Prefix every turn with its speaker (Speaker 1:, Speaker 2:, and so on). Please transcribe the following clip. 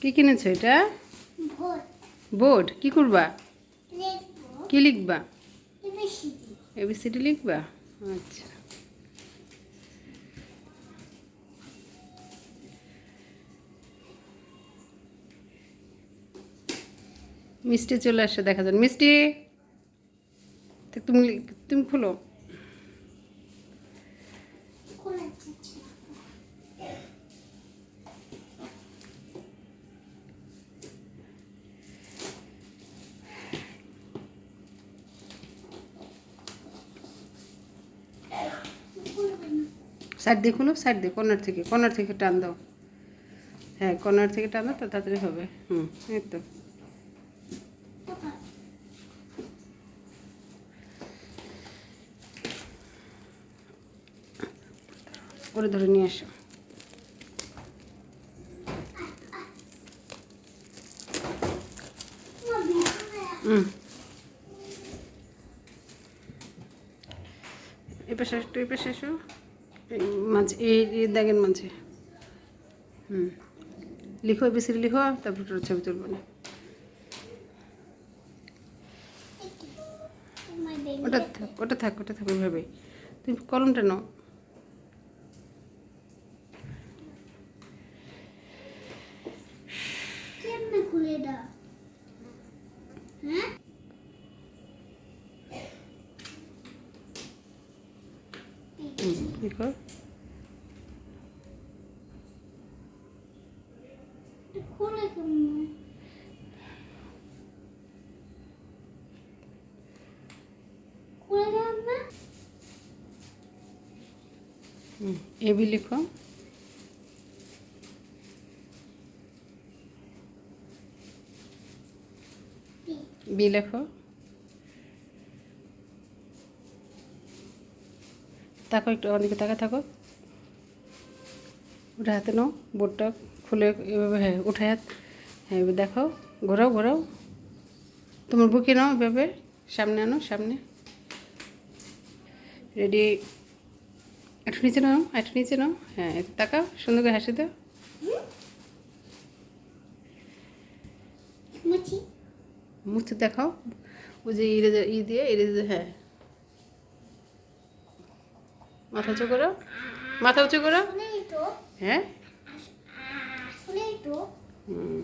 Speaker 1: কি কিনেছো এটা? বোর্ড। কি করবা? কি লিখবা? এবিসিডি লিখবা। আচ্ছা, মিষ্টি চলে আসছে, দেখা যান। মিষ্টি, তুমি তুমি খোলো। সাইড দিয়ে খুলো, সাইড দিয়ে, কর্নার থেকে টান দাও। হ্যাঁ, কর্নার থেকে টান দাও তো তাড়াতাড়ি হবে। এই তো। করে ধরে নিয়ে আসো। এই পাশে একটু, এই পাশে এসো। এই মাঝে, এই দাগের মাঝে। লিখো, এবিসিডি লিখো, তারপর ছবি তুলবো না। ওটা থাক ওইভাবে। তুমি কলমটা নাও। লিখো। এবি লিখো। বি লেখো। তাকো, একটু অনেকে তাকা থাকো। ওটা হাতে নাও, বোর্ডটা খুলে এভাবে। হ্যাঁ, উঠে হাত। হ্যাঁ, এবার দেখাও। ঘোরাও। তোমার বুকে নাও, এভাবে সামনে আনো, সামনে। রেডি। একটু নিচে নাও। হ্যাঁ, একটু তাকাও, সুন্দর করে হাসি দাও। মুছে দেখাও। ওই যে ইরেজার দিয়ে ইরেজার। হ্যাঁ, মাথা উঁচু করো। হ্যাঁ। হুম।